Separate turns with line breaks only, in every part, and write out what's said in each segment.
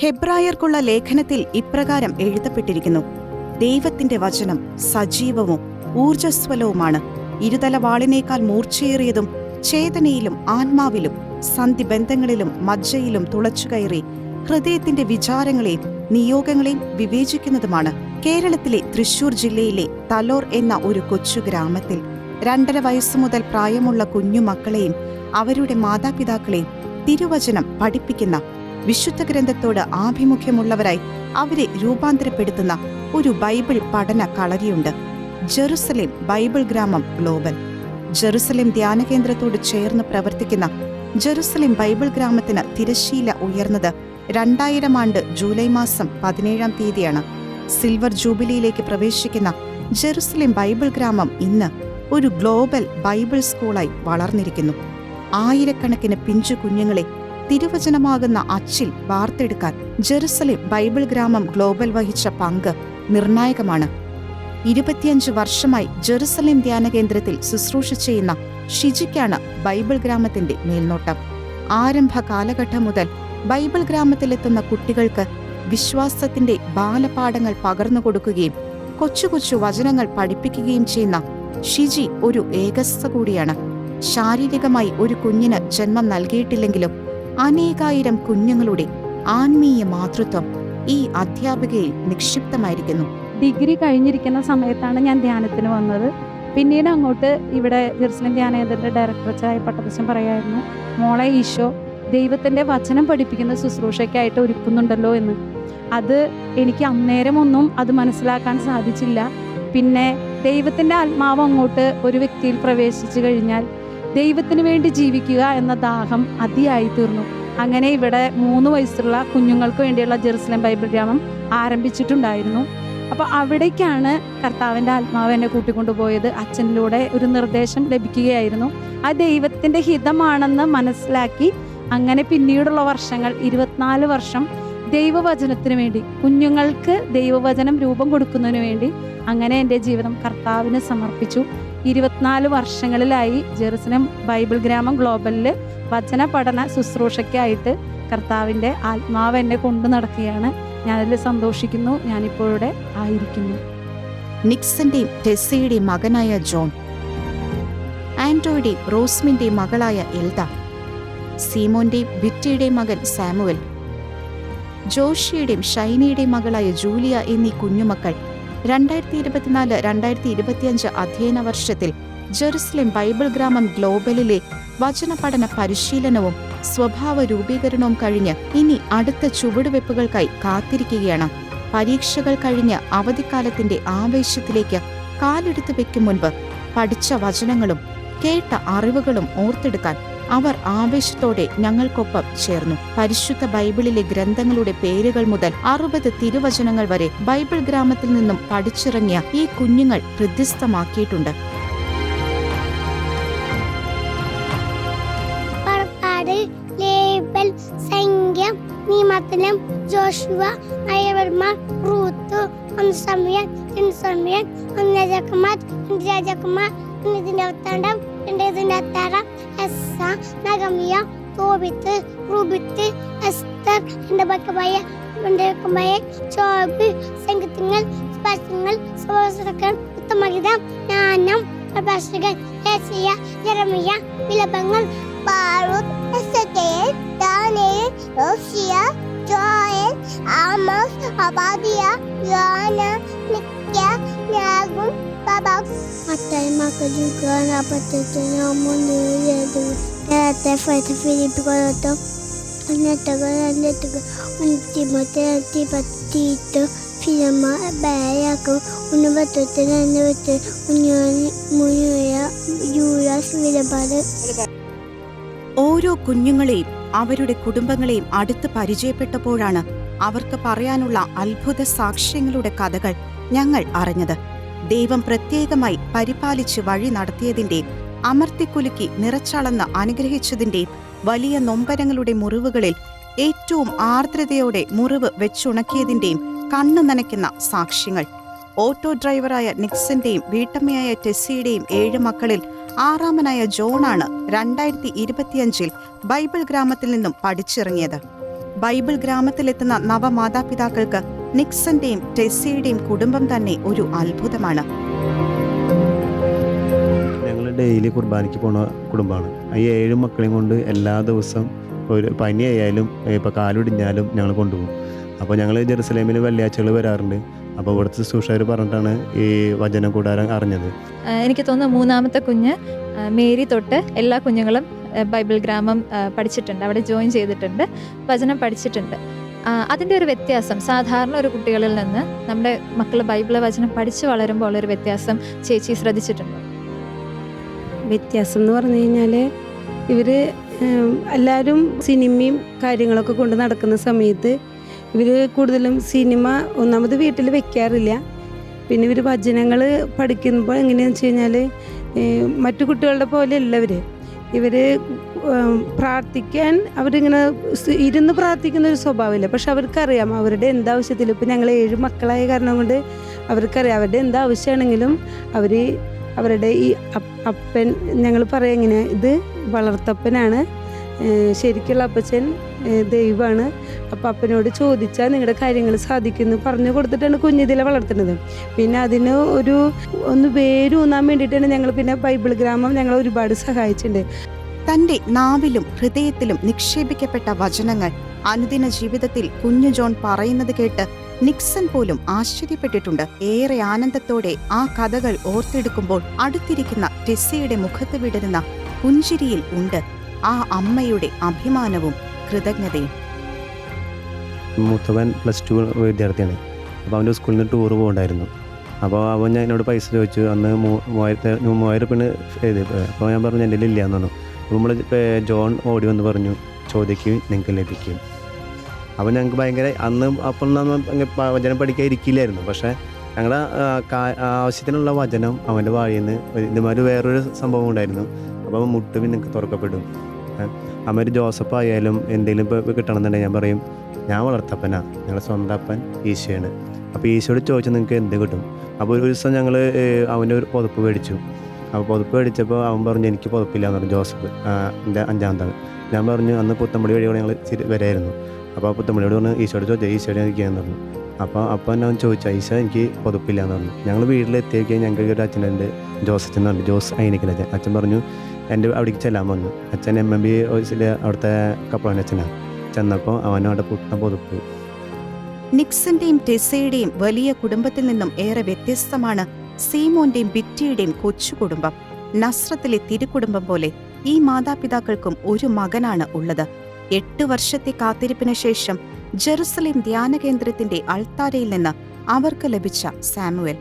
ഹെബ്രായർക്കുള്ള ലേഖനത്തിൽ ഇപ്രകാരം എഴുതപ്പെട്ടിരിക്കുന്നു: ദൈവത്തിന്റെ വചനം സജീവവും ഊർജ്ജസ്വലവുമാണ്, ഇരുതല വാളിനേക്കാൾ മൂർച്ചയേറിയതും ചേതനയിലും ആത്മാവിലും സന്ധിബന്ധങ്ങളിലും മജ്ജയിലും തുളച്ചുകയറി ഹൃദയത്തിന്റെ വിചാരങ്ങളെയും നിയോഗങ്ങളെയും വിവേചിക്കുന്നതുമാണ്. കേരളത്തിലെ തൃശൂർ ജില്ലയിലെ തലോർ എന്ന ഒരു കൊച്ചു ഗ്രാമത്തിൽ 2.5 വയസ്സു മുതൽ പ്രായമുള്ള കുഞ്ഞുമക്കളെയും അവരുടെ മാതാപിതാക്കളെയും തിരുവചനം പഠിപ്പിക്കുന്ന, വിശുദ്ധ ഗ്രന്ഥത്തോട് ആഭിമുഖ്യമുള്ളവരായി അവരെ രൂപാന്തരപ്പെടുത്തുന്ന ഒരു ബൈബിൾ പഠന കളരിയുണ്ട്. ജെറുസലേം ബൈബിൾ ഗ്രാമം ഗ്ലോബൽ. ജെറുസലേം ധ്യാനകേന്ദ്രത്തോട് ചേർന്ന് പ്രവർത്തിക്കുന്ന ജെറുസലേം ബൈബിൾ ഗ്രാമത്തിന് തിരശ്ശീല ഉയർന്നത് 2000 ആണ്ട് ജൂലൈ മാസം 17-ാം തീയതിയാണ്. സിൽവർ ജൂബിലിയിലേക്ക് പ്രവേശിക്കുന്ന ജെറുസലേം ബൈബിൾ ഗ്രാമം ഇന്ന് ഒരു ഗ്ലോബൽ ബൈബിൾ സ്കൂളായി വളർന്നിരിക്കുന്നു. ആയിരക്കണക്കിന് പിഞ്ചു കുഞ്ഞുങ്ങളെ തിരുവചനമാകുന്ന അച്ചിൽ വാർത്തെടുക്കാൻ ജെറുസലേം ബൈബിൾ ഗ്രാമം ഗ്ലോബൽ വഹിച്ച പങ്ക് നിർണായകമാണ്. 25 വർഷമായി ജെറുസലേം ധ്യാനകേന്ദ്രത്തിൽ ശുശ്രൂഷ ചെയ്യുന്ന ഷിജിക്കാണ് ബൈബിൾ ഗ്രാമത്തിന്റെ മേൽനോട്ടം. ആരംഭ കാലഘട്ടം മുതൽ ബൈബിൾ ഗ്രാമത്തിലെത്തുന്ന കുട്ടികൾക്ക് വിശ്വാസത്തിന്റെ ബാലപാഠങ്ങൾ പകർന്നു കൊടുക്കുകയും കൊച്ചു കൊച്ചു വചനങ്ങൾ പഠിപ്പിക്കുകയും ചെയ്യുന്ന ഷിജി ഒരു ഏകസ്ഥ കൂടിയാണ്. ശാരീരികമായി ഒരു കുഞ്ഞിന് ജന്മം നൽകിയിട്ടില്ലെങ്കിലും അനേകായിരം കുഞ്ഞുങ്ങളുടെ ആത്മീയ മാതൃത്വം ഈ അധ്യാപികയിൽ നിക്ഷിപ്തമായിരിക്കുന്നു.
ഡിഗ്രി കഴിഞ്ഞിരിക്കുന്ന സമയത്താണ് ഞാൻ ധ്യാനത്തിന് വന്നത്. പിന്നീട് അങ്ങോട്ട് ഇവിടെ ജെറുസലേം ധ്യാനകേന്ദ്രത്തിന്റെ ഡയറക്ടർ പട്ടത്തച്ഛൻ പറയായിരുന്നു, മോളെ ഈശോ ദൈവത്തിന്റെ വചനം പഠിപ്പിക്കുന്ന ശുശ്രൂഷയ്ക്കായിട്ട് ഒരുക്കുന്നുണ്ടല്ലോ എന്ന്. അത് എനിക്ക് അന്നേരമൊന്നും അത് മനസ്സിലാക്കാൻ സാധിച്ചില്ല. പിന്നെ ദൈവത്തിന്റെ ആത്മാവ് അങ്ങോട്ട് ഒരു വ്യക്തിയിൽ പ്രവേശിച്ചു കഴിഞ്ഞാൽ ദൈവത്തിന് വേണ്ടി ജീവിക്കുക എന്ന ദാഹം അതിയായി തീർന്നു. അങ്ങനെ ഇവിടെ 3 വയസ്സുള്ള കുഞ്ഞുങ്ങൾക്ക് വേണ്ടിയുള്ള ജെറുസലേം ബൈബിൾ ഗ്രാമം ആരംഭിച്ചിട്ടുണ്ടായിരുന്നു. അപ്പോൾ അവിടേക്കാണ് കർത്താവിൻ്റെ ആത്മാവ് എന്നെ കൂട്ടിക്കൊണ്ടുപോയത്. അച്ഛനിലൂടെ ഒരു നിർദ്ദേശം ലഭിക്കുകയായിരുന്നു. ആ ദൈവത്തിൻ്റെ ഹിതമാണെന്ന് മനസ്സിലാക്കി അങ്ങനെ പിന്നീടുള്ള വർഷങ്ങൾ 24 വർഷം ദൈവവചനത്തിന് വേണ്ടി, കുഞ്ഞുങ്ങൾക്ക് ദൈവവചനം രൂപം കൊടുക്കുന്നതിന് വേണ്ടി അങ്ങനെ എൻ്റെ ജീവിതം കർത്താവിന് സമർപ്പിച്ചു. 24 വർഷങ്ങളിലായി ജെറുസലേം ബൈബിൾ ഗ്രാമം ഗ്ലോബലിൽ വചന പഠന ശുശ്രൂഷയ്ക്കായിട്ട് കർത്താവിൻ്റെ ആത്മാവ് എന്നെ കൊണ്ടു നടക്കുകയാണ്. ഞാനതിൽ സന്തോഷിക്കുന്നു. ഞാനിപ്പോഴുടെ ആയിരിക്കുന്നു.
നിക്സന്റെയും ടെസ്സിയുടെയും മകനായ ജോൺ, ആൻഡോയുടെയും റോസ്മിന്റെയും മകളായ എൽദ, സീമോന്റെയും വിറ്റിയുടെയും മകൻ സാമുവൽ, ജോഷിയുടെയും ഷൈനിയുടെയും മകളായ ജൂലിയ എന്നീ കുഞ്ഞുമക്കൾ 2024-2025 അധ്യയന വർഷത്തിൽ ജെറുസലേം ബൈബിൾ ഗ്രാമം ഗ്ലോബലിലെ വചന പഠന പരിശീലനവും സ്വഭാവ രൂപീകരണവും കഴിഞ്ഞ് ഇനി അടുത്ത ചുവടുവെപ്പുകൾക്കായി കാത്തിരിക്കുകയാണ്. പരീക്ഷകൾ കഴിഞ്ഞ് അവധിക്കാലത്തിന്റെ ആവേശത്തിലേക്ക് കാലെടുത്തു വെക്കും മുൻപ് പഠിച്ച വചനങ്ങളും കേട്ട അറിവുകളും ഓർത്തെടുക്കാൻ അവർ ആവേശത്തോടെ ഞങ്ങൾക്കൊപ്പം ചേർന്നു. പരിശുദ്ധ ബൈബിളിലെ ഗ്രന്ഥങ്ങളുടെ പേരുകൾ മുതൽ 60 തിരുവചനങ്ങൾ വരെ ബൈബിൾ ഗ്രാമത്തിൽ നിന്നും പഠിച്ചിറങ്ങിയ ഈ കുഞ്ഞുങ്ങൾ ഹൃദ്യസ്ഥമാക്കിയിട്ടുണ്ട്.
നിയമത്തിലും ജോഷുവ, അയവർമാർ, റൂത്ത്, 1 സമൂയേൽ, 2 സമൂയേൽ, 1 രാജാക്കന്മാർ, 2 രാജാക്കന്മാർ, 1 വൃത്താന്തം, 2 വൃത്താന്തം, എസ്സ, നഹമ്യ, തോബിത്ത്, റൂബിത്ത്, എസ്തർ, 2 ബക്കബായ, 2 ബക്കബായ, ജോബ്, സംഗീതങ്ങൾ, സ്പർശങ്ങൾ, സഹോദരങ്ങൾ, ഉത്തമഗീതം, ജ്ഞാനം, പ്രഭാഷകൻ, യെശയ്യ, യെരമ്യ, വിലാപങ്ങൾ, ബാറൂത്ത്, എസെക്കേൽ, ദാനിയേൽ, യോശിയ, ജോയേൽ, ആമോസ്, അബാദിയ, യോന, മിക്ക, യാഗൂബ്, ബാബാസ്. Matayo makaduga na patito na mundo yedu. Kaya fayta Filipi koloto. Anataga Timoteo Tipatito Filama Bayako Unavato Navate Munya Julas Vilabada.
ഓരോ കുഞ്ഞുങ്ങളെയും അവരുടെ കുടുംബങ്ങളെയും അടുത്ത് പരിചയപ്പെട്ടപ്പോഴാണ് അവർക്ക് പറയാനുള്ള അത്ഭുത സാക്ഷ്യങ്ങളുടെ കഥകൾ ഞങ്ങൾ അറിഞ്ഞത്. ദൈവം പ്രത്യേകമായി പരിപാലിച്ച് വഴി നടത്തിയതിൻ്റെയും അമർത്തിക്കുലുക്കി നിറച്ചളന്ന് അനുഗ്രഹിച്ചതിൻ്റെയും വലിയ നൊമ്പരങ്ങളുടെ മുറിവുകളിൽ ഏറ്റവും ആർദ്രതയോടെ മുറിവ് വെച്ചുണക്കിയതിൻ്റെയും കണ്ണു നനയ്ക്കുന്ന സാക്ഷ്യങ്ങൾ. ഓട്ടോ ഡ്രൈവറായ നിക്സന്റെയും വീട്ടമ്മയായ ടെസ്സിയുടെയും 7 മക്കളിൽ 6ാമനായ ജോണാണ് 2025 ബൈബിൾ ഗ്രാമത്തിൽ നിന്നും പഠിച്ചിറങ്ങിയത്. ബൈബിൾ ഗ്രാമത്തിലെത്തുന്ന നവമാതാപിതാക്കൾക്ക് നിക്സന്റെയും ടെസ്സിയുടെയും കുടുംബം തന്നെ ഒരു അത്ഭുതമാണ്.
ഞങ്ങൾ ഡെയിലി കുർബാനയ്ക്ക് പോണ കുടുംബമാണ്. ഈ 7 മക്കളെയും കൊണ്ട് എല്ലാ ദിവസവും ഒരു പനിയായാലും ഇപ്പോൾ കാലൊടിഞ്ഞാലും ഞങ്ങൾ കൊണ്ടുപോകും. അപ്പോൾ ഞങ്ങൾ ജെറുസലേമിൽ വെള്ളിയാഴ്ചകൾ വരാറുണ്ട്. അപ്പോൾ ഇവിടുത്തെ ശുശ്രൂഷകർ പറഞ്ഞിട്ടാണ് ഈ വചന കൂടാരം അറിഞ്ഞത്.
എനിക്ക് തോന്നുന്നു 3ാമത്തെ കുഞ്ഞ് മേരി തൊട്ട് എല്ലാ കുഞ്ഞുങ്ങളും ബൈബിൾ ഗ്രാമം പഠിച്ചിട്ടുണ്ട്, അവിടെ ജോയിൻ ചെയ്തിട്ടുണ്ട്, വചനം പഠിച്ചിട്ടുണ്ട്. അതിൻ്റെ ഒരു വ്യത്യാസം സാധാരണ ഒരു കുട്ടികളിൽ നിന്ന് നമ്മുടെ മക്കൾ ബൈബിൾ വചനം പഠിച്ച് വളരുമ്പോൾ ഉള്ളൊരു വ്യത്യാസം ചേച്ചി ശ്രദ്ധിച്ചിട്ടുണ്ട്?
വ്യത്യാസം എന്ന് പറഞ്ഞു കഴിഞ്ഞാൽ ഇവർ എല്ലാവരും സിനിമയും കാര്യങ്ങളൊക്കെ കൊണ്ട് നടക്കുന്ന സമയത്ത് ഇവർ കൂടുതലും സിനിമ ഒന്നാമത് വീട്ടിൽ വെക്കാറില്ല. പിന്നെ ഇവർ വചനങ്ങൾ പഠിക്കുമ്പോൾ എങ്ങനെയാണെന്ന് വെച്ച് കഴിഞ്ഞാൽ മറ്റു കുട്ടികളുടെ പോലെ അല്ല ഇവർ പ്രാർത്ഥിക്കാൻ അവരിങ്ങനെ ഇരുന്ന് പ്രാർത്ഥിക്കുന്ന ഒരു സ്വഭാവമില്ല. പക്ഷെ അവർക്കറിയാം അവരുടെ എന്താവശ്യത്തിലും, ഇപ്പം ഞങ്ങൾ 7 മക്കളായ കാരണം കൊണ്ട് അവർക്കറിയാം അവരുടെ എന്താവശ്യമാണെങ്കിലും അവരുടെ ഈ അപ്പൻ, ഞങ്ങൾ പറയാം ഇങ്ങനെ, ഇത് വളർത്തപ്പനാണ്, ശരിക്കുള്ള അപ്പച്ചൻ ദൈവമാണ്. അപ്പം അപ്പനോട് ചോദിച്ചാൽ നിങ്ങളുടെ കാര്യങ്ങൾ സാധിക്കുന്നു പറഞ്ഞു കൊടുത്തിട്ടാണ് കുഞ്ഞിതിലെ വളർത്തുന്നത്. പിന്നെ അതിന് ഒന്ന് വേരൂന്നാൻ വേണ്ടിയിട്ടാണ് ഞങ്ങൾ പിന്നെ ബൈബിൾ ഗ്രാമം ഞങ്ങൾ ഒരുപാട് സഹായിച്ചിട്ടുണ്ട്.
തന്റെ നാവിലും ഹൃദയത്തിലും നിക്ഷേപിക്കപ്പെട്ട വചനങ്ങൾ അനുദിന ജീവിതത്തിൽ കുഞ്ഞു ജോൺ പറയുന്നത് കേട്ട് നിക്സൺ പോലും ആശ്ചര്യപ്പെട്ടിട്ടുണ്ട്. ഏറെ ആനന്ദത്തോടെ ആ കഥകൾ ഓർത്തെടുക്കുമ്പോൾ അടുത്തിരിക്കുന്ന ടെസ്സിയുടെ മുഖത്ത് വിടരുന്ന പുഞ്ചിരിയിൽ ഉണ്ട് ആ അമ്മയുടെ അഭിമാനവും കൃതജ്ഞതയും.
മൂത്തവൻ +2 വിദ്യാർത്ഥിയാണ്. അപ്പോൾ അവൻ്റെ സ്കൂളിൽ നിന്ന് ടൂർ പോകണ്ടായിരുന്നു. അപ്പോൾ അവൻ ഞാൻ എന്നോട് പൈസ ചോദിച്ചു. അന്ന് 3000 രൂപയാണ് എഴുതിയത്. അപ്പോൾ ഞാൻ പറഞ്ഞു എൻ്റെ ഇല്ല എന്ന് പറഞ്ഞു. അപ്പോൾ നമ്മൾ ജോൺ ഓടി വന്ന് പറഞ്ഞു, ചോദിക്കുകയും നിങ്ങൾക്ക് ലഭിക്കും. അപ്പോൾ ഞങ്ങൾക്ക് ഭയങ്കര അപ്പം വചനം പഠിക്കാൻ ഇരിക്കില്ലായിരുന്നു. പക്ഷേ ഞങ്ങളുടെ ആവശ്യത്തിനുള്ള വചനം അവൻ്റെ വായിൽ നിന്ന് ഇതുമാതിരി വേറൊരു സംഭവം ഉണ്ടായിരുന്നു. അപ്പോൾ മുട്ട് നിങ്ങൾക്ക് തുറക്കപ്പെടും. അമ്മ ജോസഫ് ആയാലും എന്തെങ്കിലും ഇപ്പോൾ കിട്ടണമെന്നുണ്ടെങ്കിൽ ഞാൻ പറയും, ഞാൻ വളർത്തപ്പനാണ്, ഞങ്ങളുടെ സ്വന്തം അപ്പൻ ഈശോയാണ്. അപ്പോൾ ഈശോയോട് ചോദിച്ചാൽ നിങ്ങൾക്ക് എന്ത് കിട്ടും. അപ്പോൾ ഒരു ദിവസം ഞങ്ങൾ അവൻ്റെ ഒരു പുതപ്പ് മേടിച്ചു. അപ്പോൾ പുതപ്പ് മേടിച്ചപ്പോൾ അവൻ പറഞ്ഞു എനിക്ക് പുതപ്പില്ല എന്ന് പറഞ്ഞു. ജോസഫ് എൻ്റെ 5ാമത്താണ്. ഞാൻ പറഞ്ഞു അന്ന് പുത്തമ്പടി വഴിയോടെ ഞങ്ങൾ വരായിരുന്നു. അപ്പോൾ പുത്തമ്പടിയോട് പറഞ്ഞു ഈശോയോട് ചോദിച്ചാൽ ഈശോയുടെ ഇരിക്കുകയെന്ന് പറഞ്ഞു. അപ്പോൾ അവൻ ചോദിച്ചാൽ ഈശോ എനിക്ക് പുതപ്പില്ല എന്ന് പറഞ്ഞു. ഞങ്ങൾ വീട്ടിലെത്തിയൊക്കെ ഞങ്ങൾക്ക് ഒരു അച്ഛനുണ്ട്, ജോസച്ചൻ എന്ന് പറഞ്ഞു, ജോസ് അയനിക്കലച്ഛൻ. അച്ഛൻ പറഞ്ഞു എൻ്റെ അവിടേക്ക് ചെല്ലാൻ വന്നു. അച്ഛൻ MMB അവിടുത്തെ കപ്പളൻ അച്ഛനാണ്. ചെന്നപ്പോൾ അവനവിടെ പുത്തൻ പുതപ്പ്.
നിക്സന്റെയും ടെസ്സിയുടെയും വലിയ കുടുംബത്തിൽ നിന്നും ഏറെ വ്യത്യസ്തമാണ് സീമോന്റെയും ബിറ്റിയുടെയും കൊച്ചു കുടുംബം. നസ്രത്തിലെ തിരുക്കുടുംബം പോലെ ഈ മാതാപിതാക്കൾക്കും ഒരു മകനാണ് ഉള്ളത്. 8 വർഷത്തെ കാത്തിരിപ്പിന് ശേഷം ജെറുസലേം ധ്യാന കേന്ദ്രത്തിന്റെ അൾത്താരയിൽ നിന്ന് അവർക്ക് ലഭിച്ച സാമുവൽ.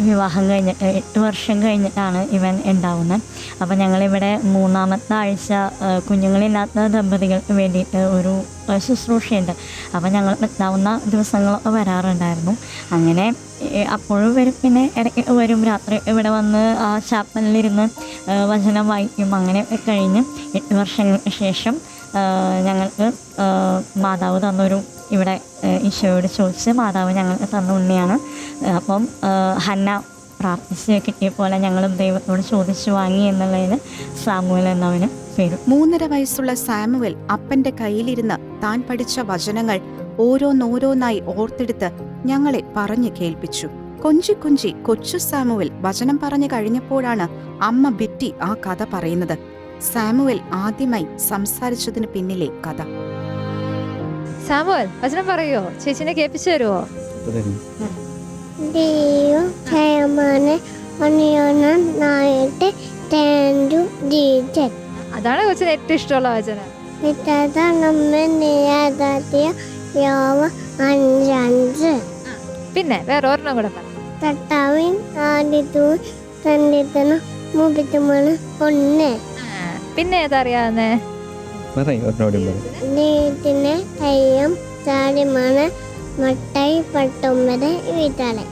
വിവാഹം കഴിഞ്ഞ് 8 വർഷം കഴിഞ്ഞിട്ടാണ് ഇവൻ ഉണ്ടാവുന്നത്. അപ്പോൾ ഞങ്ങളിവിടെ 3ാമത്തെ ആഴ്ച കുഞ്ഞുങ്ങളില്ലാത്ത ദമ്പതികൾക്ക് വേണ്ടിയിട്ട് ഒരു ശുശ്രൂഷയുണ്ട്. അപ്പോൾ ഞങ്ങൾ ഉണ്ടാവുന്ന ദിവസങ്ങളൊക്കെ വരാറുണ്ടായിരുന്നു. അങ്ങനെ അപ്പോഴും വരും, പിന്നെ ഇടയ്ക്ക് വരും. രാത്രി ഇവിടെ വന്ന് ആ ചാപ്പലിലിരുന്ന് വചനം വായിക്കും. അങ്ങനെ കഴിഞ്ഞ് 8 വർഷങ്ങൾക്ക് ശേഷം ഞങ്ങൾക്ക് മാതാവ് തന്നൊരു, ഇവിടെ ഈശോയോട് ചോദിച്ച് മാതാവ് ഞങ്ങൾക്ക് തന്ന ഉണ്ണിയാണ്. അപ്പം ഹന്ന പ്രാർത്ഥിച്ച് കിട്ടിയ പോലെ ഞങ്ങളും ദൈവത്തോട് ചോദിച്ചു വാങ്ങി എന്നുള്ളതിന് സാമുവൽ എന്നവന് പേര്.
3.5 വയസ്സുള്ള സാമുവൽ അപ്പന്റെ കയ്യിലിരുന്ന് താൻ പഠിച്ച വചനങ്ങൾ ഓരോന്നോരോന്നായി ഓർത്തെടുത്ത് ഞങ്ങളെ പറഞ്ഞു കേൾപ്പിച്ചു. കൊഞ്ചി കൊച്ചു സാമുവൽ വചനം പറഞ്ഞു കഴിഞ്ഞപ്പോഴാണ് അമ്മ ബിറ്റി ആ കഥ പറയുന്നത്. സാമുവൽ ആദ്യമായി സംസാരിച്ചതിന് പിന്നിലെ കഥ.
സാമുവൽ വചനം പറയോ? ചേച്ചിനെ കേൾപ്പിച്ചു തരുമോ?
ദൈവം ക്ഷേമനെ അണിയനായിട്ട്
അതാണ് കൊച്ചിന് ഏറ്റവും ഇഷ്ടമുള്ള വചനം. പിന്നെ വേറെ ഒരെണ്ണം കൂടെ പറ.
തട്ടാവിൻ ആദ്യത്തൂൻ തണ്ടിത്തണം മുഖത്തുമാണ് ഒന്ന്.
പിന്നെ ഏതറിയാവുന്നേ?
നീട്ടിനെ കയ്യം ചാടിമാണ് മട്ടായി 19 വീട്ടാളെ.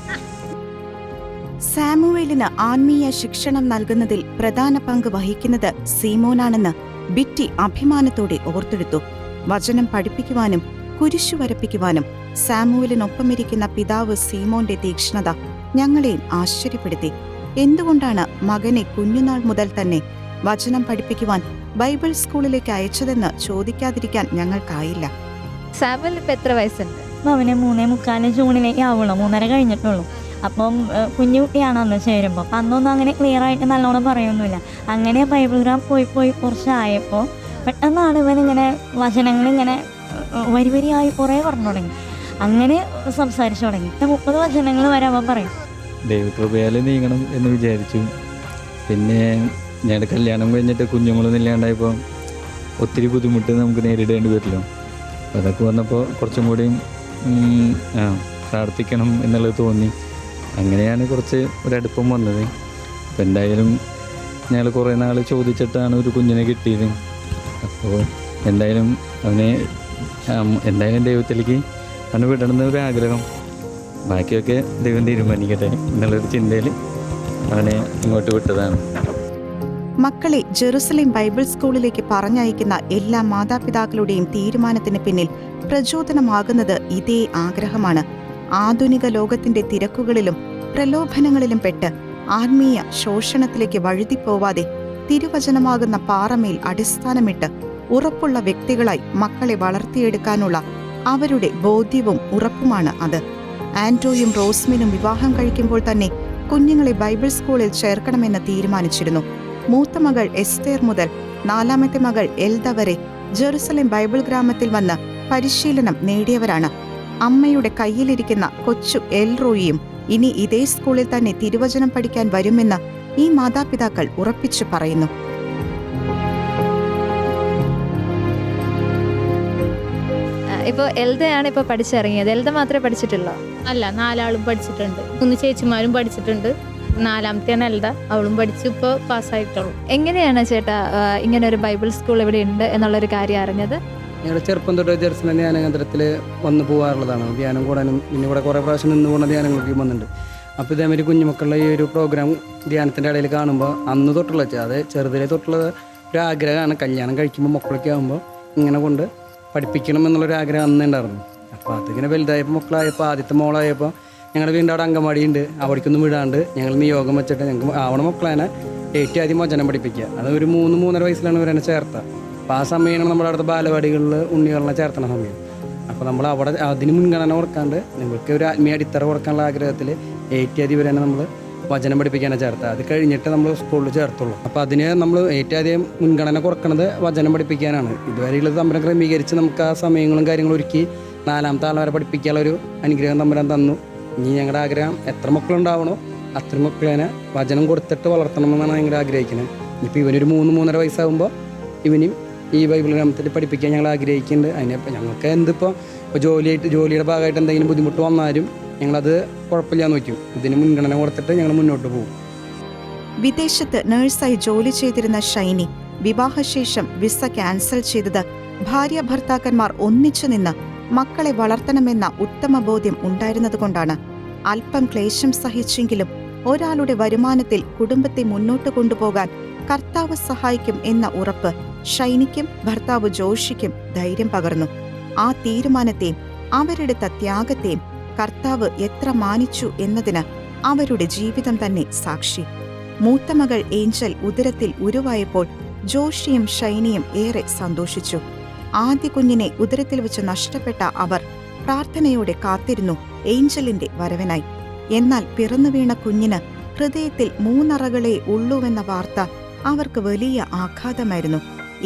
സാമുവേലിന് ആത്മീയ ശിക്ഷണം നൽകുന്നതിൽ പ്രധാന പങ്ക് വഹിക്കുന്നത് സീമോനാണെന്ന് ബിറ്റി അഭിമാനത്തോടെ ഓർത്തെടുത്തു. വചനം പഠിപ്പിക്കുവാനും കുരിശു വരപ്പിക്കുവാനും സാമുവേലിനൊപ്പമിരിക്കുന്ന പിതാവ് സീമോന്റെ തീക്ഷ്ണത ഞങ്ങളെയും ആശ്ചര്യപ്പെടുത്തി. എന്തുകൊണ്ടാണ് മകനെ കുഞ്ഞുനാൾ മുതൽ തന്നെ വചനം പഠിപ്പിക്കുവാൻ ബൈബിൾ സ്കൂളിലേക്ക് അയച്ചതെന്ന് ചോദിക്കാതിരിക്കാൻ ഞങ്ങൾക്കായില്ല.
സാമുവൽ ഇപ്പം എത്ര വയസ്സുണ്ട്?
അപ്പോൾ അവന് 3:45 ജൂണിലേക്ക് ആവുള്ളൂ, 3:30 കഴിഞ്ഞിട്ടുള്ളൂ. അപ്പം കുഞ്ഞു കുട്ടിയാണ് അന്ന് ചേരുമ്പോൾ. അപ്പം അന്നൊന്നും അങ്ങനെ ക്ലിയർ ആയിട്ട് നല്ലോണം പറയൊന്നുമില്ല. അങ്ങനെ ബൈബിൾ ഗ്രാം പോയി കുറച്ചായപ്പോൾ പെട്ടെന്നാണ് ഇവനിങ്ങനെ വചനങ്ങളിങ്ങനെ വരിയായി കുറേ പറഞ്ഞു തുടങ്ങി. അങ്ങനെ സംസാരിച്ചു തുടങ്ങി. 30 വചനങ്ങൾ വരെ അവൻ പറയും.
ദൈവകൃപയാൽ നീങ്ങണം എന്ന് വിചാരിച്ചു. പിന്നെ ഞങ്ങളുടെ കല്യാണം കഴിഞ്ഞിട്ട് കുഞ്ഞുങ്ങളൊന്നും ഇല്ലാണ്ടായപ്പോൾ ഒത്തിരി ബുദ്ധിമുട്ട് നമുക്ക് നേരിടേണ്ടി വരില്ല. അപ്പോൾ അതൊക്കെ വന്നപ്പോൾ കുറച്ചും കൂടിയും പ്രാർത്ഥിക്കണം എന്നുള്ളത് തോന്നി. അങ്ങനെയാണ് കുറച്ച് ഒരടുപ്പം വന്നത്. അപ്പോൾ എന്തായാലും ഞങ്ങൾ കുറേ നാൾ ചോദിച്ചിട്ടാണ് ഒരു കുഞ്ഞിനെ കിട്ടിയത്. അപ്പോൾ എന്തായാലും അവനെ ദൈവത്തിലേക്ക് അവന് വിടണമെന്നൊരു ആഗ്രഹം. ബാക്കിയൊക്കെ ദൈവം തീരുമാനിക്കട്ടെ എന്നുള്ളൊരു ചിന്തയിൽ അവനെ ഇങ്ങോട്ട് വിട്ടതാണ്.
മക്കളെ ജെറുസലേം ബൈബിൾ സ്കൂളിലേക്ക് പറഞ്ഞയക്കുന്ന എല്ലാ മാതാപിതാക്കളുടെയും തീരുമാനത്തിന് പിന്നിൽ പ്രചോദനമാകുന്നത് ഇതേ ആഗ്രഹമാണ്. ആധുനിക ലോകത്തിന്റെ തിരക്കുകളിലും പ്രലോഭനങ്ങളിലും പെട്ട് ആത്മീയ ശോഷണത്തിലേക്ക് വഴുതിപ്പോവാതെ തിരുവചനമാകുന്ന പാറമേൽ അടിസ്ഥാനമിട്ട് ഉറപ്പുള്ള വ്യക്തികളായി മക്കളെ വളർത്തിയെടുക്കാനുള്ള അവരുടെ ബോധ്യവും ഉറപ്പുമാണ് അത്. ആൻഡ്രോയും റോസ്മിനും വിവാഹം കഴിക്കുമ്പോൾ തന്നെ കുഞ്ഞുങ്ങളെ ബൈബിൾ സ്കൂളിൽ ചേർക്കണമെന്ന് തീരുമാനിച്ചിരുന്നു. മൂത്ത മകൾ എസ്തേർ മുതൽ 4ാമത്തെ മകൾ എൽദ വരെ ജെറുസലേം ബൈബിൾ ഗ്രാമത്തിൽ വന്ന് പരിശീലനം നേടിയവരാണ്. അമ്മയുടെ കയ്യിലിരിക്കുന്ന കൊച്ചു എൽറോയിയും ഇനി ഇതേ സ്കൂളിൽ തന്നെ തിരുവചനം പഠിക്കാൻ വരുമെന്ന് ഈ മാതാപിതാക്കൾ ഉറപ്പിച്ചു പറയുന്നു.
ഇപ്പോൾ എൽദയാണ് ഇപ്പോൾ പഠിച്ചിറങ്ങിയത്. എൽദ മാത്രമേ പഠിച്ചിട്ടുള്ളൂ?
അല്ല, 4 ആളും പഠിച്ചിട്ടുണ്ട്. 3 ചേച്ചിമാരും പഠിച്ചിട്ടുണ്ട്. 4ാമത്തെയാണ് എൽദ. അവളും പഠിച്ച് ഇപ്പോൾ പാസ്സായിട്ടുള്ളൂ.
എങ്ങനെയാണ് ചേട്ടാ ഇങ്ങനെ ഒരു ബൈബിൾ സ്കൂൾ ഇവിടെ ഉണ്ട് എന്നുള്ളൊരു കാര്യം അറിഞ്ഞത്?
ഞങ്ങൾ ചെറുപ്പം തൊട്ട് ജെറുസലേം ധ്യാന കേന്ദ്രത്തിൽ വന്ന് പോകാറുള്ളതാണ്. ധ്യാനം കൂടാനും പിന്നെ ഇവിടെ കുറേ പ്രാവശ്യം നിന്ന് പോകുന്ന ധ്യാനങ്ങൾക്ക് വന്നിട്ടുണ്ട്. അപ്പോൾ ഇതേമാതിരി കുഞ്ഞുമക്കളുടെ ഈ ഒരു പ്രോഗ്രാം ധ്യാനത്തിൻ്റെ ഇടയിൽ കാണുമ്പോൾ അന്ന് തൊട്ടുള്ള അത് ചെറുതിലെ തൊട്ടുള്ള ഒരു ആഗ്രഹമാണ്. കല്യാണം കഴിക്കുമ്പോൾ മക്കളൊക്കെ ആകുമ്പോൾ ഇങ്ങനെ കൊണ്ട് പഠിപ്പിക്കണം എന്നുള്ളൊരു ആഗ്രഹം അന്ന് ഉണ്ടായിരുന്നു. അപ്പോൾ അതിങ്ങനെ വലുതായപ്പോൾ മക്കളായപ്പോൾ ആദ്യത്തെ മോളായപ്പോൾ ഞങ്ങളുടെ വീടിൻ്റെ അവിടെ അങ്കമാടി ഉണ്ട്. അവിടേക്കൊന്നും വിടാണ്ട് ഞങ്ങൾ നിയോഗം വെച്ചിട്ട് ഞങ്ങൾക്ക് ആവണ മക്കളെ ഏറ്റവും ആദ്യം വചനം പഠിപ്പിക്കുക. അത് ഒരു 3-3.5 വയസ്സിലാണ് ഇവരെന്നെ ചേർത്തത്. അപ്പോൾ ആ സമയമാണ് നമ്മുടെ അടുത്ത ബാലവാടികളിൽ ഉണ്ണികളെ ചേർത്തണ സമയം. അപ്പോൾ നമ്മൾ അവിടെ അതിന് മുൻഗണന കൊടുക്കാണ്ട് നിങ്ങൾക്ക് ഒരു ആത്മീയ അടിത്തറ കൊടുക്കാനുള്ള ആഗ്രഹത്തിൽ ഏറ്റവും ആദ്യം ഇവരെന്നെ നമ്മൾ വചനം പഠിപ്പിക്കാനാണ് ചേർത്തത്. അത് കഴിഞ്ഞിട്ട് നമ്മൾ സ്കൂളിൽ ചേർത്തുള്ളൂ. അപ്പോൾ അതിന് നമ്മൾ ഏറ്റവും ആദ്യം മുൻഗണന കൊടുക്കുന്നത് വചനം പഠിപ്പിക്കാനാണ്. ഇതുവരെയുള്ളത് തമ്പുരാൻ ക്രമീകരിച്ച് നമുക്ക് ആ സമയങ്ങളും കാര്യങ്ങളും ഒരുക്കി 4ാമത്തെ ആൾ വരെ പഠിപ്പിക്കാനുള്ള ഒരു അനുഗ്രഹം തമ്പുരാൻ തന്നു. ഇനി ഞങ്ങളുടെ ആഗ്രഹം എത്ര മക്കളുണ്ടാവണോ അത്ര മക്കളെ വചനം കൊടുത്തിട്ട് വളർത്തണമെന്നാണ് ഞങ്ങൾ ആഗ്രഹിക്കുന്നത്. ഇപ്പോൾ ഇവനൊരു 3-3.5 വയസ്സാകുമ്പോൾ ഇവനും ഈ ബൈബിൾ ഗ്രാമത്തിൽ പഠിപ്പിക്കാൻ ഞങ്ങൾ ആഗ്രഹിക്കുന്നുണ്ട്. അതിനിപ്പോൾ ഞങ്ങൾക്ക് ഇപ്പോൾ ജോലിയുടെ ഭാഗമായിട്ട് എന്തെങ്കിലും ബുദ്ധിമുട്ട് വന്നാലും ഞങ്ങളത് കുഴപ്പമില്ലാന്ന് വയ്ക്കും. ഇതിന് മുൻഗണന കൊടുത്തിട്ട് ഞങ്ങൾ മുന്നോട്ട് പോകും.
വിദേശത്ത് നഴ്സായി ജോലി ചെയ്തിരുന്ന ഷൈനി വിവാഹശേഷം വിസ ക്യാൻസൽ ചെയ്തത് ഭാര്യ ഭർത്താക്കന്മാർ ഒന്നിച്ചു നിന്ന് മക്കളെ വളർത്തണമെന്ന ഉത്തമ ബോധ്യം ഉണ്ടായിരുന്നതുകൊണ്ടാണ്. അല്പം ക്ലേശം സഹിച്ചെങ്കിലും ഒരാളുടെ വരുമാനത്തിൽ കുടുംബത്തെ മുന്നോട്ട് കൊണ്ടുപോകാൻ കർത്താവ് സഹായിക്കും എന്ന ഉറപ്പ് ഷൈനിക്കും ഭർത്താവ് ജോഷിക്കും ധൈര്യം പകർന്നു. ആ തീരുമാനത്തെയും അവരെടുത്ത ത്യാഗത്തെയും കർത്താവ് എത്ര മാനിച്ചു എന്നതിന് അവരുടെ ജീവിതം തന്നെ സാക്ഷി. മൂത്ത മകൾ ഏഞ്ചൽ ഉദരത്തിൽ ഉരുവായപ്പോൾ ജോഷിയും ഷൈനിയും ഏറെ സന്തോഷിച്ചു. ആദ്യ കുഞ്ഞിനെ ഉദരത്തിൽ വെച്ച് നഷ്ടപ്പെട്ട അവർ പ്രാർത്ഥനയോടെ കാത്തിരുന്നു ഏഞ്ചലിന്റെ വരവിനായി. എന്നാൽ പിറന്നു വീണ കുഞ്ഞിന് ഹൃദയത്തിൽ 3 അറകളെ ഉള്ളൂവെന്ന വാർത്ത അവർക്ക് വലിയ ആഘാതമായിരുന്നു.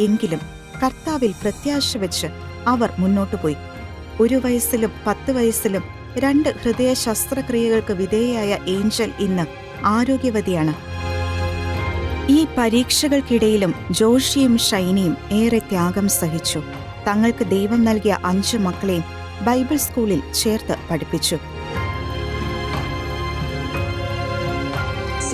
എങ്കിലും കർത്താവിൽ പ്രത്യാശ വെച്ച് അവർ മുന്നോട്ടുപോയി. 1 വയസ്സിലും 10 വയസ്സിലും 2 ഹൃദയ ശസ്ത്രക്രിയകൾക്ക് വിധേയയായ ഏഞ്ചൽ ഇന്ന് ആരോഗ്യവതിയാണ്. ഈ പരീക്ഷകൾക്കിടയിലും ജോഷിയും ഷൈനിയും ഏറെ ത്യാഗം സഹിച്ചു. തങ്ങൾക്ക് ദൈവം നൽകിയ 5 മക്കളെയും ബൈബിൾ സ്കൂളിൽ ചേർത്ത് പഠിപ്പിച്ചു.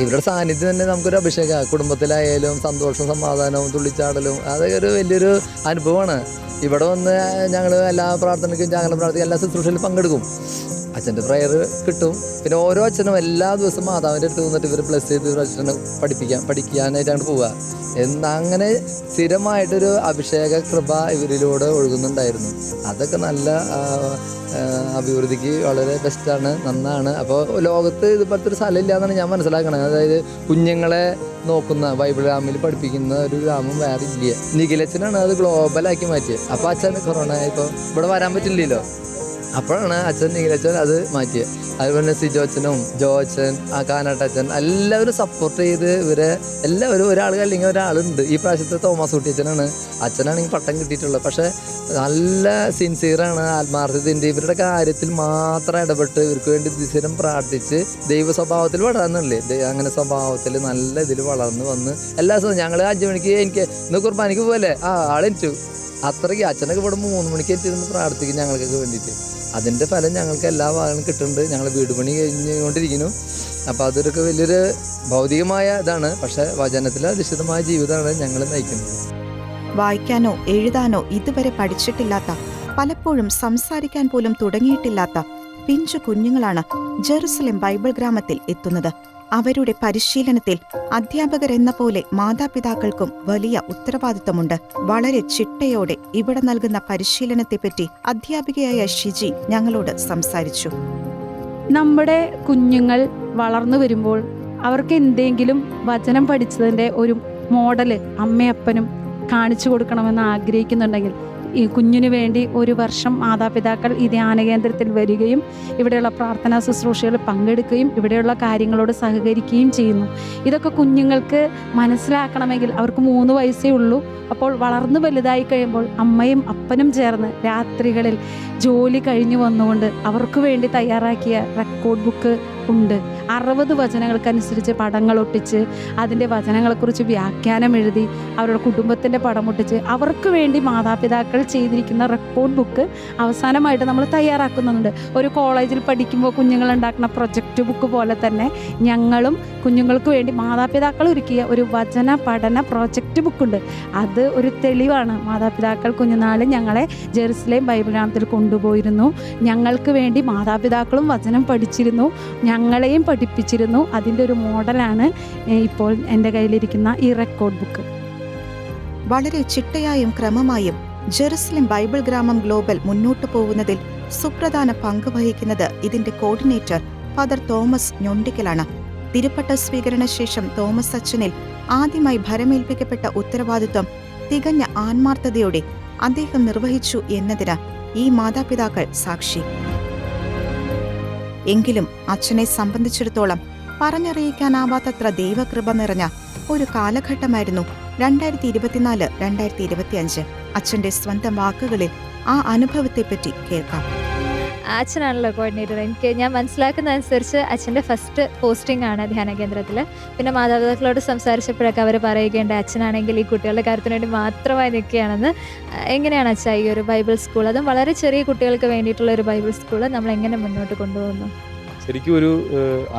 ഇവരുടെ സാന്നിധ്യം തന്നെ നമുക്കൊരു അഭിഷേകമാണ്. കുടുംബത്തിലായാലും സന്തോഷവും സമാധാനവും തുള്ളിച്ചാടലും അതൊക്കെ ഒരു വലിയൊരു അനുഭവമാണ്. ഇവിടെ വന്ന് ഞങ്ങൾ എല്ലാ പ്രാർത്ഥനയ്ക്കും ഞങ്ങൾ പ്രാർത്ഥിക്കും, എല്ലാ ശുശ്രൂഷയിലും പങ്കെടുക്കും. അച്ഛൻ്റെ പ്രയർ കിട്ടും. പിന്നെ ഓരോ അച്ഛനും എല്ലാ ദിവസവും മാതാവിൻ്റെ അടുത്ത് നിന്നിട്ട് ഇവർ പ്ലസ് ചെയ്ത് അച്ഛനെ പഠിക്കാനായിട്ടാണ് പോവുക. അങ്ങനെ സ്ഥിരമായിട്ടൊരു അഭിഷേക കൃപ ഇവരിലൂടെ ഒഴുകുന്നുണ്ടായിരുന്നു. അതൊക്കെ നല്ല അഭിവൃദ്ധിക്ക് വളരെ ബെസ്റ്റാണ്, നന്നാണ്. അപ്പോൾ ലോകത്ത് ഇതുപോലത്തെ ഒരു സ്ഥലം ഇല്ല എന്നാണ് ഞാൻ മനസ്സിലാക്കണത്. അതായത് കുഞ്ഞുങ്ങളെ നോക്കുന്ന ബൈബിൾ ഗ്രാമിൽ പഠിപ്പിക്കുന്ന ഒരു ഗ്രാമം വേറെ ഇല്ല. നിഖിലച്ഛനാണ് അത് ഗ്ലോബലാക്കി മാറ്റിയത്. അപ്പോൾ അച്ഛൻ കൊറോണ ഇപ്പോൾ ഇവിടെ വരാൻ പറ്റില്ലല്ലോ, അപ്പോഴാണ് അച്ഛൻ നിഖിലച്ഛൻ അത് മാറ്റിയത്. അതുപോലെ സിജോ അച്ഛനും ജോ അച്ഛൻ, കാനാട്ടച്ഛൻ എല്ലാവരും സപ്പോർട്ട് ചെയ്ത് ഇവരെ എല്ലാവരും ഒരാൾ അല്ലെങ്കിൽ ഒരാളുണ്ട്. ഈ പ്രാവശ്യത്തെ തോമസ് കുട്ടി അച്ഛനാണ്. അച്ഛനാണെങ്കിൽ പട്ടം കിട്ടിയിട്ടുള്ളത്. പക്ഷേ നല്ല സിൻസിയറാണ്, ആത്മാർത്ഥതയുണ്ട്. ഇവരുടെ കാര്യത്തിൽ മാത്രം ഇടപെട്ട് ഇവർക്ക് വേണ്ടി ദിവസം പ്രാർത്ഥിച്ച് ദൈവ സ്വഭാവത്തിൽ വളർന്നില്ലേ, അങ്ങനെ നല്ല ഇതിൽ വളർന്ന് വന്ന് എല്ലാ ദിവസവും ഞങ്ങൾ 5 മണിക്ക് എനിക്ക് ഇന്ന് കുർബാനയ്ക്ക് പോലെ ആളെനിച്ചു അത്രയ്ക്ക് അച്ഛനൊക്കെ ഇവിടെ 3 മണിക്ക് എത്തിയിരുന്ന് പ്രാർത്ഥിക്കും ഞങ്ങൾക്കൊക്കെ വേണ്ടിയിട്ട്. അതിൻ്റെ ഫലം ഞങ്ങൾക്ക് എല്ലാ ഭാഗങ്ങളും കിട്ടുന്നുണ്ട്. ഞങ്ങൾ വീട് പണി കഴിഞ്ഞുകൊണ്ടിരിക്കുന്നു. അപ്പോൾ അതൊക്കെ വലിയൊരു ഭൗതികമായ ഇതാണ്. പക്ഷേ വചനത്തിലെ അധിഷ്ഠിതമായ ജീവിതമാണ് ഞങ്ങൾ നയിക്കുന്നത്.
വായിക്കാനോ എഴുതാനോ ഇതുവരെ പഠിച്ചിട്ടില്ലാത്ത, പലപ്പോഴും സംസാരിക്കാൻ പോലും തുടങ്ങിയിട്ടില്ലാത്ത പിഞ്ചു കുഞ്ഞുങ്ങളാണ് ജെറുസലേം ബൈബിൾ ഗ്രാമത്തിൽ എത്തുന്നത്. അവരുടെ പരിശീലനത്തിൽ അധ്യാപകരെന്ന പോലെ മാതാപിതാക്കൾക്കും വലിയ ഉത്തരവാദിത്തമുണ്ട്. വളരെ ചിട്ടയോടെ ഇവിടെ നൽകുന്ന പരിശീലനത്തെപ്പറ്റി അധ്യാപികയായ ഷിജി ഞങ്ങളോട് സംസാരിച്ചു.
നമ്മുടെ കുഞ്ഞുങ്ങൾ വളർന്നു വരുമ്പോൾ അവർക്ക് എന്തെങ്കിലും വചനം പഠിച്ചതിൻ്റെ ഒരു മോഡല് അമ്മയപ്പനും കാണിച്ചു കൊടുക്കണമെന്ന് ആഗ്രഹിക്കുന്നുണ്ടെങ്കിൽ ഈ കുഞ്ഞിനു വേണ്ടി 1 വർഷം മാതാപിതാക്കൾ ഈ ധ്യാന കേന്ദ്രത്തിൽ വരികയും ഇവിടെയുള്ള പ്രാർത്ഥനാ ശുശ്രൂഷകളിൽ പങ്കെടുക്കുകയും ഇവിടെയുള്ള കാര്യങ്ങളോട് സഹകരിക്കുകയും ചെയ്യുന്നു. ഇതൊക്കെ കുഞ്ഞുങ്ങൾക്ക് മനസ്സിലാക്കണമെങ്കിൽ അവർക്ക് 3 വയസ്സേ ഉള്ളൂ. അപ്പോൾ വളർന്നു വലുതായി കഴിയുമ്പോൾ അമ്മയും അപ്പനും ചേർന്ന് രാത്രികളിൽ ജോലി കഴിഞ്ഞു വന്നുകൊണ്ട് അവർക്ക് വേണ്ടി തയ്യാറാക്കിയ റെക്കോർഡ് ബുക്ക് ഉണ്ട്. 60 വചനങ്ങൾക്കനുസരിച്ച് പടങ്ങൾ ഒട്ടിച്ച് അതിൻ്റെ വചനങ്ങളെക്കുറിച്ച് വ്യാഖ്യാനം എഴുതി അവരുടെ കുടുംബത്തിൻ്റെ പടമൊട്ടിച്ച് അവർക്ക് വേണ്ടി മാതാപിതാക്കൾ ചെയ്തിരിക്കുന്ന റെക്കോർഡ് ബുക്ക് അവസാനമായിട്ട് നമ്മൾ തയ്യാറാക്കുന്നുണ്ട്. ഒരു കോളേജിൽ പഠിക്കുമ്പോൾ കുഞ്ഞുങ്ങൾ ഉണ്ടാക്കുന്ന പ്രൊജക്റ്റ് ബുക്ക് പോലെ തന്നെ ഞങ്ങളും കുഞ്ഞുങ്ങൾക്ക് വേണ്ടി മാതാപിതാക്കൾ ഒരുക്കിയ ഒരു വചന പഠന പ്രൊജക്റ്റ് ബുക്കുണ്ട്. അത് ഒരു തെളിവാണ്. മാതാപിതാക്കൾ കുഞ്ഞുനാളിൽ ഞങ്ങളെ ജെറുസലേം ബൈബിൾ ഗ്രാമത്തിൽ കൊണ്ടുപോയിരുന്നു. ഞങ്ങൾക്ക് വേണ്ടി മാതാപിതാക്കളും വചനം പഠിച്ചിരുന്നു, ഞങ്ങളെയും പഠിപ്പിച്ചിരുന്നു. അതിൻ്റെ ഒരു മോഡലാണ് ഇപ്പോൾ എൻ്റെ കയ്യിലിരിക്കുന്ന ഈ റെക്കോർഡ് ബുക്ക്.
വളരെ ചിട്ടയായും ക്രമമായും ജെറുസലേം ബൈബിൾ ഗ്രാമം ഗ്ലോബൽ മുന്നോട്ടു പോകുന്നതിൽ സുപ്രധാന പങ്ക് വഹിക്കുന്നത് ഇതിന്റെ കോർഡിനേറ്റർ ഫാദർ തോമസ് ഞൊണ്ടിക്കലാണ്. തിരുപ്പട്ട സ്വീകരണ ശേഷം തോമസ് അച്ഛനിൽ ആദ്യമായി ഭരമേൽപ്പിക്കപ്പെട്ട ഉത്തരവാദിത്വം തികഞ്ഞ ആത്മാർത്ഥതയോടെ അദ്ദേഹം നിർവഹിച്ചു എന്നതിന് ഈ മാതാപിതാക്കൾ സാക്ഷി. എങ്കിലും അച്ഛനെ സംബന്ധിച്ചിടത്തോളം പറഞ്ഞറിയിക്കാനാവാത്തത്ര ദൈവകൃപ നിറഞ്ഞ ഒരു കാലഘട്ടമായിരുന്നു 2024-2025. അച്ഛന്റെ സ്വന്തം വാക്കുകളിൽ ആ അനുഭവത്തെപ്പറ്റി കേൾക്കാം.
അച്ഛനാണല്ലോ കോർഡിനേറ്റർ. ഞാൻ മനസ്സിലാക്കുന്ന അനുസരിച്ച് അച്ഛൻ്റെ ഫസ്റ്റ് പോസ്റ്റിംഗ് ആണ് ധ്യാന കേന്ദ്രത്തിൽ. പിന്നെ മാതാപിതാക്കളോട് സംസാരിച്ചപ്പോഴൊക്കെ അവർ പറയുകയുണ്ട് അച്ഛനാണെങ്കിൽ ഈ കുട്ടികളുടെ കാര്യത്തിന് വേണ്ടി മാത്രമായി നിൽക്കുകയാണെന്ന്. എങ്ങനെയാണ് അച്ഛാ ഈ ഒരു ബൈബിൾ സ്കൂൾ, അതും വളരെ ചെറിയ കുട്ടികൾക്ക് വേണ്ടിയിട്ടുള്ള ഒരു ബൈബിൾ സ്കൂൾ നമ്മൾ എങ്ങനെ മുന്നോട്ട് കൊണ്ടുപോകുന്നു?
ശരിക്കും ഒരു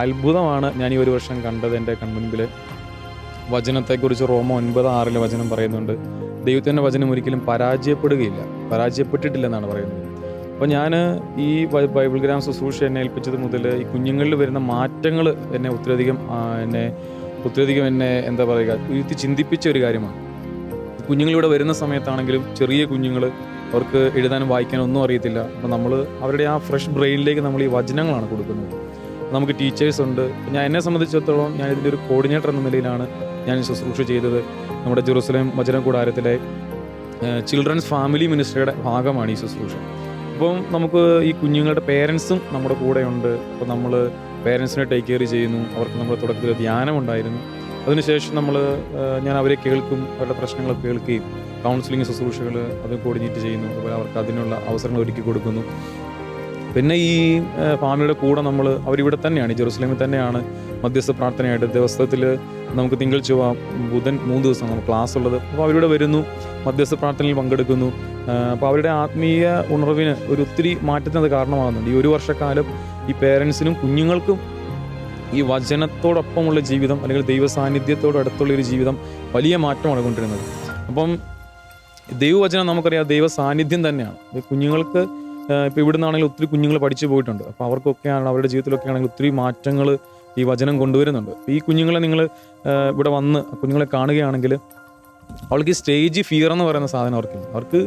അത്ഭുതമാണ് ഞാൻ ഈ 1 വർഷം കണ്ടത് എൻ്റെ കൺമുൻപിൽ. വചനത്തെക്കുറിച്ച് റോമ 9:6 വചനം പറയുന്നുണ്ട്, ദൈവത്തിൻ്റെ വചനം ഒരിക്കലും പരാജയപ്പെട്ടിട്ടില്ലെന്നാണ് പറയുന്നത്. അപ്പോൾ ഞാൻ ഈ ബൈബിൾ ഗ്രാം ശുശ്രൂഷ എന്നെ ഏൽപ്പിച്ചത് മുതൽ ഈ കുഞ്ഞുങ്ങളിൽ വരുന്ന മാറ്റങ്ങൾ എന്നെ ഒത്തിരിയധികം എന്നെ എന്താ പറയുക ഉയർത്തി ചിന്തിപ്പിച്ച ഒരു കാര്യമാണ്. കുഞ്ഞുങ്ങളിവിടെ വരുന്ന സമയത്താണെങ്കിലും ചെറിയ കുഞ്ഞുങ്ങൾ, അവർക്ക് എഴുതാനും വായിക്കാനും ഒന്നും അറിയത്തില്ല. അപ്പോൾ നമ്മൾ അവരുടെ ആ ഫ്രഷ് ബ്രെയിനിലേക്ക് നമ്മൾ ഈ വചനങ്ങളാണ് കൊടുക്കുന്നത്. നമുക്ക് ടീച്ചേഴ്സ് ഉണ്ട്. എന്നെ സംബന്ധിച്ചിടത്തോളം ഞാൻ ഇതിൻ്റെ ഒരു കോർഡിനേറ്റർ എന്ന നിലയിലാണ് ഞാൻ ശുശ്രൂഷ ചെയ്തത്. നമ്മുടെ ജെറുസലേം വചന കൂടാരത്തിലെ ചിൽഡ്രൻസ് ഫാമിലി മിനിസ്ട്രിയുടെ ഭാഗമാണ് ഈ ശുശ്രൂഷ. അപ്പം നമുക്ക് ഈ കുഞ്ഞുങ്ങളുടെ പേരൻസും നമ്മുടെ കൂടെ ഉണ്ട്. അപ്പോൾ നമ്മൾ പേരൻസിനെ ടേക്ക് കെയർ ചെയ്യുന്നു. അവർക്ക് നമ്മൾ തുടക്കത്തിൽ ധ്യാനം ഉണ്ടായിരുന്നു. അതിനുശേഷം ഞാൻ അവരെ കേൾക്കും, അവരുടെ പ്രശ്നങ്ങൾ കേൾക്കുകയും കൗൺസിലിംഗ് ശുശ്രൂഷകൾ അത് കോർഡിനേറ്റ് ചെയ്യുന്നു. അതുപോലെ അവർക്ക് അതിനുള്ള അവസരങ്ങൾ ഒരുക്കി കൊടുക്കുന്നു. പിന്നെ ഈ ഫാമിലിയുടെ കൂടെ അവരിവിടെ തന്നെയാണ്, ജെറുസലേമിൽ തന്നെയാണ് മധ്യസ്ഥ പ്രാർത്ഥനയായിട്ട്. ദിവസത്തിൽ നമുക്ക് തിങ്കൾ ചൊവ്വ ബുധൻ 3 ദിവസം നമുക്ക് ക്ലാസ് ഉള്ളത്. അപ്പോൾ അവരിവിടെ വരുന്നു, മധ്യസ്ഥ പ്രാർത്ഥനയിൽ പങ്കെടുക്കുന്നു. അപ്പോൾ അവരുടെ ആത്മീയ ഉണർവിന് ഒത്തിരി മാറ്റത്തിന് അത് കാരണമാകുന്നുണ്ട്. ഈ 1 വർഷക്കാലം ഈ പേരൻസിനും കുഞ്ഞുങ്ങൾക്കും ഈ വചനത്തോടൊപ്പമുള്ള ജീവിതം അല്ലെങ്കിൽ ദൈവ സാന്നിധ്യത്തോടടുത്തുള്ളൊരു ജീവിതം വലിയ മാറ്റമാണ് കൊണ്ടുവരുന്നത്. അപ്പം ദൈവവചനം നമുക്കറിയാം ദൈവ സാന്നിധ്യം തന്നെയാണ്. കുഞ്ഞുങ്ങൾക്ക് ഇപ്പോൾ ഇവിടെ നിന്നാണെങ്കിൽ ഒത്തിരി കുഞ്ഞുങ്ങൾ പഠിച്ചു പോയിട്ടുണ്ട്. അപ്പോൾ അവർക്കൊക്കെയാണ് അവരുടെ ജീവിതത്തിലൊക്കെ ആണെങ്കിൽ ഒത്തിരി മാറ്റങ്ങൾ ഈ വചനം കൊണ്ടുവരുന്നുണ്ട്. അപ്പോൾ ഈ കുഞ്ഞുങ്ങളെ നിങ്ങൾ ഇവിടെ വന്ന് കുഞ്ഞുങ്ങളെ കാണുകയാണെങ്കിൽ അവർക്ക് ഈ സ്റ്റേജ് ഫിയർ എന്ന് പറയുന്ന സാധനം അവർക്ക്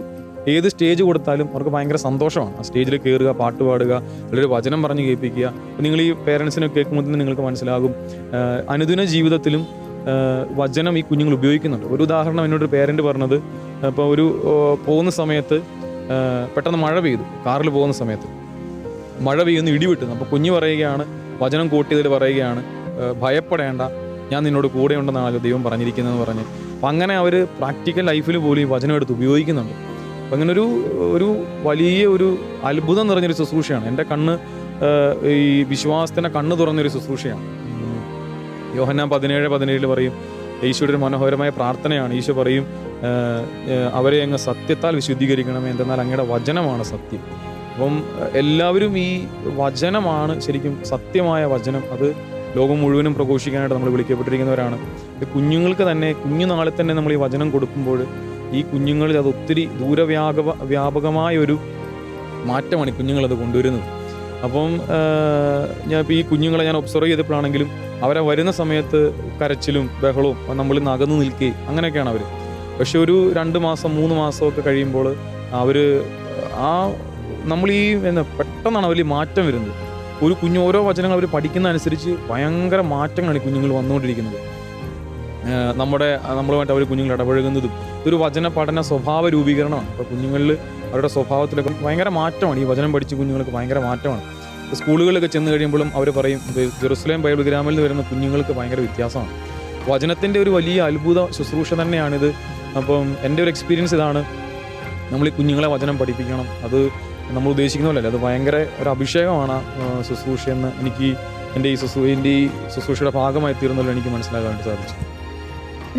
ഏത് സ്റ്റേജ് കൊടുത്താലും അവർക്ക് ഭയങ്കര സന്തോഷമാണ്. ആ സ്റ്റേജിൽ കയറുക, പാട്ട് പാടുക, അല്ലെങ്കിൽ വചനം പറഞ്ഞ് കേൾപ്പിക്കുക. അപ്പോൾ നിങ്ങൾ ഈ പേരൻസിനെ കേൾക്കുമ്പോൾ തന്നെ നിങ്ങൾക്ക് മനസ്സിലാകും അനുദിന ജീവിതത്തിലും വചനം ഈ കുഞ്ഞുങ്ങൾ ഉപയോഗിക്കുന്നുണ്ട്. ഒരു ഉദാഹരണം എന്നോടൊരു പേരൻറ്റ് പറഞ്ഞത്, ഇപ്പോൾ ഒരു പോകുന്ന സമയത്ത് പെട്ടെന്ന് മഴ പെയ്തു, കാറിൽ പോകുന്ന സമയത്ത് മഴ പെയ്യുന്നു, ഇടി വെട്ടുന്നു. അപ്പോൾ കുഞ്ഞ് പറയുകയാണ്, വചനം കൂട്ടിയതിൽ പറയുകയാണ്, ഭയപ്പെടേണ്ട, ഞാൻ നിന്നോട് കൂടെ ഉണ്ടെന്നാണല്ലോ ദൈവം പറഞ്ഞിരിക്കുന്നതെന്ന് പറഞ്ഞ്. അപ്പം അങ്ങനെ അവർ പ്രാക്ടിക്കൽ ലൈഫിൽ പോലും ഈ വചനം എടുത്ത് ഉപയോഗിക്കുന്നുണ്ട്. അപ്പം അങ്ങനെ ഒരു വലിയ ഒരു അത്ഭുതം നിറഞ്ഞൊരു ശുശ്രൂഷയാണ്. എൻ്റെ കണ്ണ് ഈ വിശ്വാസത്തിൻ്റെ കണ്ണ് തുറന്നൊരു ശുശ്രൂഷയാണ്. യോഹന്നാൻ 17:17 പറയും, ഈശോയുടെ ഒരു മനോഹരമായ പ്രാർത്ഥനയാണ്. ഈശോ പറയും, അവരെ അങ്ങ് സത്യത്താൽ വിശുദ്ധീകരിക്കണമേ, എന്തെന്നാൽ അങ്ങയുടെ വചനമാണ് സത്യം. അപ്പം എല്ലാവരും ഈ വചനമാണ് ശരിക്കും സത്യമായ വചനം, അത് ലോകം മുഴുവനും പ്രഘോഷിക്കാനായിട്ട് നമ്മൾ വിളിക്കപ്പെട്ടിരിക്കുന്നവരാണ്. കുഞ്ഞുങ്ങൾക്ക് തന്നെ കുഞ്ഞുനാളിൽ തന്നെ നമ്മൾ ഈ വചനം കൊടുക്കുമ്പോൾ ഈ കുഞ്ഞുങ്ങളിൽ അത് ഒത്തിരി വ്യാപകമായ ഒരു മാറ്റമാണ് ഈ കുഞ്ഞുങ്ങളത് കൊണ്ടുവരുന്നത്. അപ്പം ഞാൻ ഇപ്പോൾ ഈ കുഞ്ഞുങ്ങളെ ഞാൻ ഒബ്സർവ് ചെയ്തപ്പോഴാണെങ്കിലും അവരെ വരുന്ന സമയത്ത് കരച്ചിലും ബഹളവും നമ്മളിൽ നിന്ന് അകന്നു നിൽക്കുകയും അങ്ങനെയൊക്കെയാണ് അവർ. പക്ഷെ ഒരു 2 മാസം 3 മാസമൊക്കെ കഴിയുമ്പോൾ അവർ നമ്മൾ ഈ പെട്ടെന്നാണ് അവർ മാറ്റം വരുന്നത്. ഒരു കുഞ്ഞ് ഓരോ വചനങ്ങൾ അവർ പഠിക്കുന്ന അനുസരിച്ച് ഭയങ്കര മാറ്റങ്ങളാണ് ഈ കുഞ്ഞുങ്ങൾ വന്നുകൊണ്ടിരിക്കുന്നത്. നമ്മളുമായിട്ട് അവർ കുഞ്ഞുങ്ങൾ ഇടപഴകുന്നതും ഇതൊരു വചന പഠന സ്വഭാവ രൂപീകരണമാണ്. അപ്പോൾ കുഞ്ഞുങ്ങളിൽ അവരുടെ സ്വഭാവത്തിലൊക്കെ ഭയങ്കര മാറ്റമാണ്. ഈ വചനം പഠിച്ച കുഞ്ഞുങ്ങൾക്ക് ഭയങ്കര മാറ്റമാണ്. സ്കൂളുകളിലൊക്കെ ചെന്ന് കഴിയുമ്പോഴും അവർ പറയും, ജെറുസലേം ബൈബിൾ ഗ്രാമിൽ നിന്ന് വരുന്ന കുഞ്ഞുങ്ങൾക്ക് ഭയങ്കര വ്യത്യാസമാണ്. വചനത്തിൻ്റെ ഒരു വലിയ അത്ഭുത ശുശ്രൂഷ തന്നെയാണിത്. അപ്പം എൻ്റെ ഒരു എക്സ്പീരിയൻസ് ഇതാണ്, നമ്മൾ ഈ കുഞ്ഞുങ്ങളെ വചനം പഠിപ്പിക്കണം. അത് നമ്മൾ ഉദ്ദേശിക്കുന്ന പോലെയല്ല, അത് ഭയങ്കര ഒരു അഭിഷേകമാണ് ശുശ്രൂഷയെന്ന് എൻ്റെ ഈ ശുശ്രൂഷയുടെ ഭാഗമായി തീർന്നല്ലോ എനിക്ക് മനസ്സിലാക്കാൻ സാധിച്ചു.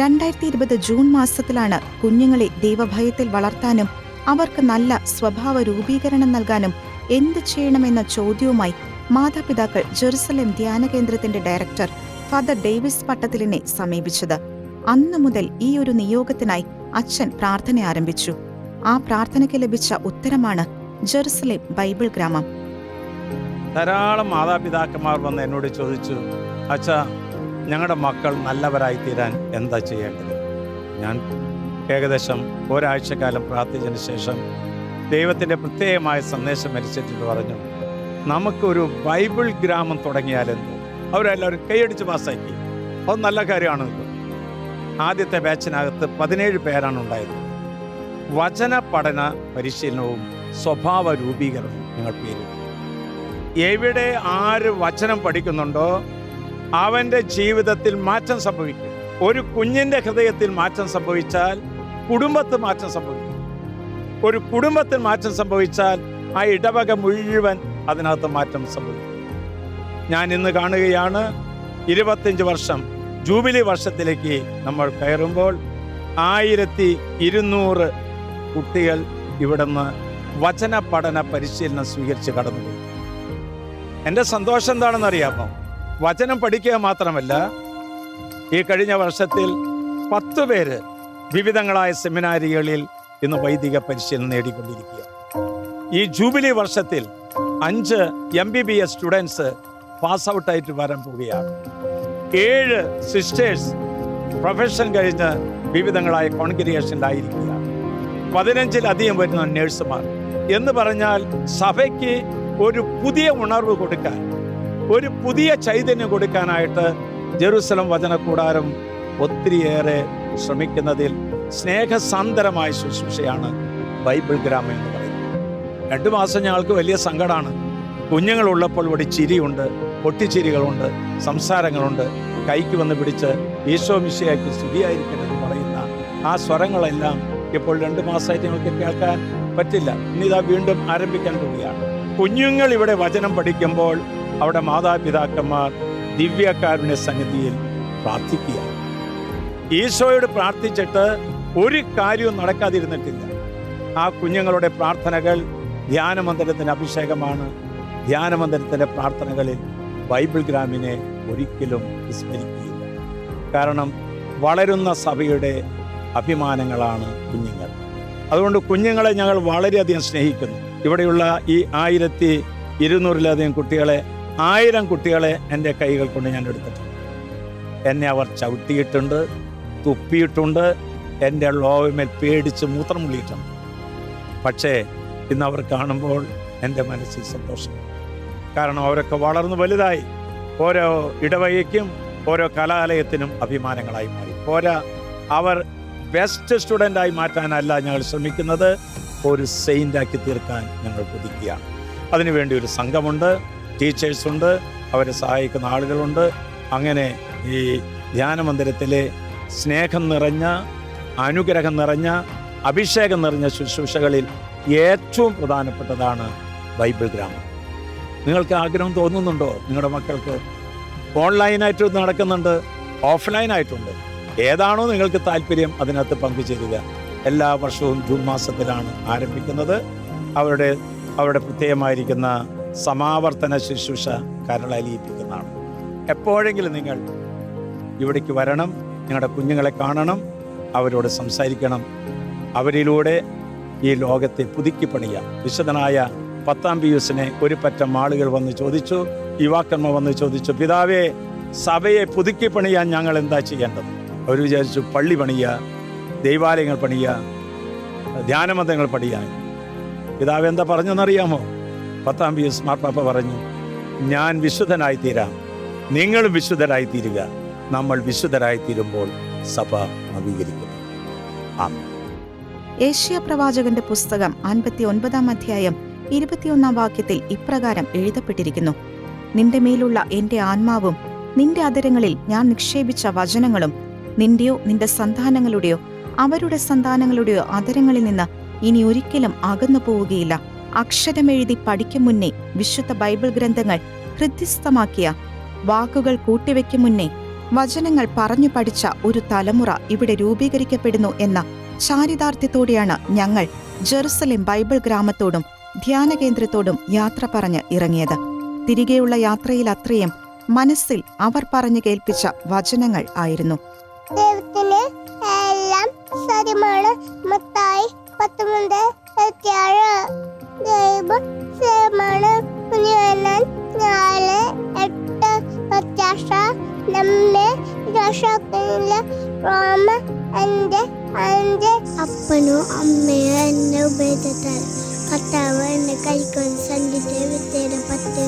2020 ജൂൺ മാസത്തിലാണ് കുഞ്ഞുങ്ങളെ ദൈവഭയത്തിൽ വളർത്താനും അവർക്ക് നല്ല സ്വഭാവ രൂപീകരണം നൽകാനും എന്ത് ചെയ്യണമെന്ന ചോദ്യവുമായി മാതാപിതാക്കൾ ജെറുസലേം ധ്യാന കേന്ദ്രത്തിന്റെ ഡയറക്ടർ ഫാദർ ഡേവിസ് പട്ടത്തിലിനെ സമീപിച്ചത്. അന്നു മുതൽ ഈ ഒരു നിയോഗത്തിനായി അച്ഛൻ പ്രാർത്ഥന ആരംഭിച്ചു. ആ പ്രാർത്ഥനയ്ക്ക് ലഭിച്ച ഉത്തരമാണ് ജെറുസലേം ബൈബിൾ ഗ്രാമം.
ധാരാളം മാതാപിതാക്കന്മാർ വന്ന് എന്നോട് ചോദിച്ചു, അച്ഛാ, ഞങ്ങളുടെ മക്കൾ നല്ലവരായി തീരാൻ എന്താ ചെയ്യേണ്ടത്? ഞാൻ ഏകദേശം ഒരാഴ്ചക്കാലം പ്രാർത്ഥിച്ചതിന് ശേഷം ദൈവത്തിൻ്റെ പ്രത്യേകമായ സന്ദേശം മരിച്ചിട്ട് പറഞ്ഞു, നമുക്കൊരു ബൈബിൾ ഗ്രാമം തുടങ്ങിയാലെന്തോ. അവരെല്ലാവരും കൈയടിച്ച് പാസ്സാക്കി. അത് നല്ല കാര്യമാണ്. ആദ്യത്തെ ബാച്ചിനകത്ത് 17 പേരാണ് ഉണ്ടായത്. വചന പഠന പരിശീലനവും സ്വഭാവ രൂപീകരണവും ഞങ്ങൾ പേര്. എവിടെ ആര് വചനം പഠിക്കുന്നുണ്ടോ അവൻ്റെ ജീവിതത്തിൽ മാറ്റം സംഭവിക്കും. ഒരു കുഞ്ഞിൻ്റെ ഹൃദയത്തിൽ മാറ്റം സംഭവിച്ചാൽ കുടുംബത്തിൽ മാറ്റം സംഭവിക്കും. ഒരു കുടുംബത്തിൽ മാറ്റം സംഭവിച്ചാൽ ആ ഇടവക മുഴുവൻ അതിനകത്ത് മാറ്റം സംഭവിക്കും. ഞാൻ ഇന്ന് കാണുകയാണ് 25 വർഷം ജൂബിലി വർഷത്തിലേക്ക് നമ്മൾ കയറുമ്പോൾ 1200 കുട്ടികൾ ഇവിടുന്ന് വചന പഠന പരിശീലനം സ്വീകരിച്ച് കടന്നുപോയി. എൻ്റെ സന്തോഷം എന്താണെന്നറിയാമോ? വചനം പഠിക്കുക മാത്രമല്ല, ഈ കഴിഞ്ഞ വർഷത്തിൽ 10 പേര് വിവിധങ്ങളായ സെമിനാരികളിൽ ഇന്ന് വൈദിക പരിശീലനം നേടിക്കൊണ്ടിരിക്കുക. ഈ ജൂബിലി വർഷത്തിൽ 5 MBBS സ്റ്റുഡൻസ് പാസ് ഔട്ടായിട്ട് വരാൻ പോവുകയാണ്. 7 സിസ്റ്റേഴ്സ് പ്രൊഫഷൻ കഴിഞ്ഞ് വിവിധങ്ങളായ കോൺഗ്രിഗേഷനിലായിരിക്കുകയാണ്. 15-ലധികം വരുന്ന നേഴ്സുമാർ. എന്ന് പറഞ്ഞാൽ സഭയ്ക്ക് ഒരു പുതിയ ഉണർവ് കൊടുക്കാൻ, ഒരു പുതിയ ചൈതന്യം കൊടുക്കാനായിട്ട് ജെറുസലം വചനക്കൂടാരം ഒത്തിരിയേറെ ശ്രമിക്കുന്നതിൽ സ്നേഹസാന്ദ്രമായ ശുശ്രൂഷയാണ് ബൈബിൾ ഗ്രാമം എന്ന് പറയുന്നത്. 2 മാസം ഞങ്ങൾക്ക് വലിയ സങ്കടമാണ്. കുഞ്ഞുങ്ങളുള്ളപ്പോൾ ഇവിടെ ചിരിയുണ്ട്, പൊട്ടിച്ചിരികളുണ്ട്, സംസാരങ്ങളുണ്ട്. കൈക്ക് വന്ന് പിടിച്ച് ഈശോ മിശിഹായ്ക്ക് സ്തുതിയായിരിക്കണമെന്ന് പറയുന്ന ആ സ്വരങ്ങളെല്ലാം ഇപ്പോൾ 2 മാസമായിട്ട് ഞങ്ങൾക്ക് കേൾക്കാൻ പറ്റില്ല. ഇനിതാ വീണ്ടും ആരംഭിക്കാൻ പോവുകയാണ്. കുഞ്ഞുങ്ങൾ ഇവിടെ വചനം പഠിക്കുമ്പോൾ അവിടെ മാതാപിതാക്കന്മാർ ദിവ്യകാരുണ്യ സന്നിധിയിൽ പ്രാർത്ഥിക്കുക. ഈശോയോട് പ്രാർത്ഥിച്ചിട്ട് ഒരു കാര്യവും നടക്കാതിരുന്നിട്ടില്ല. ആ കുഞ്ഞുങ്ങളുടെ പ്രാർത്ഥനകൾ ധ്യാനമന്ദിരത്തിൻ്റെ അഭിഷേകമാണ്. ധ്യാനമന്ദിരത്തിൻ്റെ പ്രാർത്ഥനകളിൽ ബൈബിൾ ഗ്രാമിനെ ഒരിക്കലും വിസ്മരിക്കുകയില്ല. കാരണം വളരുന്ന സഭയുടെ അഭിമാനങ്ങളാണ് കുഞ്ഞുങ്ങൾ. അതുകൊണ്ട് കുഞ്ഞുങ്ങളെ ഞങ്ങൾ വളരെയധികം സ്നേഹിക്കുന്നു. ഇവിടെയുള്ള ഈ 1200-ലധികം കുട്ടികളെ 1000 കുട്ടികളെ എൻ്റെ കൈകൾ കൊണ്ട് ഞാൻ എടുത്തിട്ടുണ്ട്. എന്നെ അവർ ചവിട്ടിയിട്ടുണ്ട്, തുപ്പിയിട്ടുണ്ട്, എൻ്റെ ലോകമേൽ പേടിച്ച് മൂത്രം മുള്ളിയിട്ടുണ്ട്. പക്ഷേ ഇന്ന് അവർ കാണുമ്പോൾ എൻ്റെ മനസ്സിൽ സന്തോഷം. കാരണം അവരൊക്കെ വളർന്നു വലുതായി, ഓരോ ഇടവകയ്ക്കും ഓരോ കലാലയത്തിനും അഭിമാനങ്ങളായി മാറി. പോരാ, അവർ ബെസ്റ്റ് സ്റ്റുഡൻ്റായി മാറ്റാനല്ല ഞങ്ങൾ ശ്രമിക്കുന്നത്, ഒരു സെയിൻ്റാക്കി തീർക്കാൻ ഞങ്ങൾ കൊതിക്കുകയാണ്. അതിനുവേണ്ടി ഒരു സംഘമുണ്ട്, ടീച്ചേഴ്സുണ്ട്, അവരെ സഹായിക്കുന്ന ആളുകളുണ്ട്. അങ്ങനെ ഈ ധ്യാന മന്ദിരത്തിലെ സ്നേഹം നിറഞ്ഞ, അനുഗ്രഹം നിറഞ്ഞ, അഭിഷേകം നിറഞ്ഞ ശുശ്രൂഷകളിൽ ഏറ്റവും പ്രധാനപ്പെട്ടതാണ് ബൈബിൾ ഗ്രാമം. നിങ്ങൾക്ക് ആഗ്രഹം തോന്നുന്നുണ്ടോ? നിങ്ങളുടെ മക്കൾക്ക് ഓൺലൈനായിട്ട് നടക്കുന്നുണ്ട്, ഓഫ്ലൈനായിട്ടുണ്ട്. ഏതാണോ നിങ്ങൾക്ക് താല്പര്യം അതിനകത്ത് പങ്കുചേരുക. എല്ലാ വർഷവും ജൂൺ മാസത്തിലാണ് ആരംഭിക്കുന്നത്. അവരുടെ പ്രത്യേകമായിരിക്കുന്ന സമാവർത്തന ശുശ്രൂഷ കരളലിയിപ്പിക്കുന്നതാണ്. എപ്പോഴെങ്കിലും നിങ്ങൾ ഇവിടേക്ക് വരണം, നിങ്ങളുടെ കുഞ്ഞുങ്ങളെ കാണണം, അവരോട് സംസാരിക്കണം. അവരിലൂടെ ഈ ലോകത്തെ പുതുക്കി പണിയാം. വിശുദ്ധനായ 10-ാം പിയൂസിനെ ഒരു പറ്റം ആളുകൾ വന്ന് ചോദിച്ചു, യുവാക്കന്മാർ വന്ന് ചോദിച്ചു, പിതാവേ, സഭയെ പുതുക്കി പണിയാൻ ഞങ്ങൾ എന്താ ചെയ്യേണ്ടത്? അവർ വിചാരിച്ചു പള്ളി പണിയുക, ദൈവാലയങ്ങൾ പണിയുക, ധ്യാനമന്ദിരങ്ങൾ പണിയാൻ. പിതാവ് എന്താ പറഞ്ഞെന്നറിയാമോ? 10-ാം പിയൂസ് മാർപ്പാപ്പ പറഞ്ഞു, ഞാൻ വിശുദ്ധനായി തീരാം, നിങ്ങളും വിശുദ്ധരായി തീരുക. നമ്മൾ വിശുദ്ധരായി തീരുമ്പോൾ സഭ നവീകരിക്കും. ആമേൻ.
ഏഷ്യ പ്രവാചകന്റെ പുസ്തകം 59-ാം അധ്യായം 21-ാം വാക്യത്തിൽ ഇപ്രകാരം എഴുതപ്പെട്ടിരിക്കുന്നു: നിന്റെ മേലുള്ള എന്റെ ആത്മാവും നിന്റെ അധരങ്ങളിൽ ഞാൻ നിക്ഷേപിച്ച വചനങ്ങളും നിന്റെയോ നിന്റെ സന്താനങ്ങളുടെയോ അവരുടെ സന്താനങ്ങളുടെയോ അധരങ്ങളിൽ നിന്ന് ഇനി ഒരിക്കലും അകന്നു പോവുകയില്ല. അക്ഷരമെഴുതി പഠിക്കും മുന്നേ വിശുദ്ധ ബൈബിൾ ഗ്രന്ഥങ്ങൾ ഹൃദ്യസ്ഥമാക്കിയ വാക്കുകൾ കൂട്ടിവെക്കും മുന്നേ വചനങ്ങൾ പറഞ്ഞു പഠിച്ച ഒരു തലമുറ ഇവിടെ രൂപീകരിക്കപ്പെടുന്നു എന്ന ചാരിതാർത്ഥ്യത്തോടെയാണ് ഞങ്ങൾ ജെറുസലേം ബൈബിൾ ഗ്രാമത്തോടും ധ്യാനകേന്ദ്രത്തോടും യാത്ര പറഞ്ഞ് ഇറങ്ങിയത്. തിരികെയുള്ള യാത്രയിൽ അത്രയും മനസ്സിൽ അവർ പറഞ്ഞു കേൾപ്പിച്ച വചനങ്ങൾ ആയിരുന്നു.
ദൈവത്തിന് എല്ലാം സാധ്യമാണ്. മത്തായി 19:27. ദൈവം സ്ഥിരമാണ്. യോഹന്നാൻ 4:8. പ്രത്യാശ നമ്മെ രക്ഷാക്കുന്നില്ല. റോമ 5:5. അപ്പനോ അമ്മയോ എന്നെ ഉപയോഗിച്ചാൽ കർത്താവ് എന്നെ കഴിക്കുന്ന സന്ധിന്റെ വിത്തേടെ 10.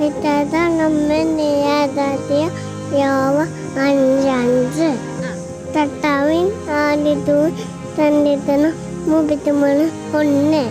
വിത്താത നമ്മ യാഥാർത്ഥ്യ യോവ 5:5. കർത്താവിൻ ആദ്യവും സന്ധിത്തനും മുഖത്തുമാണ് 1.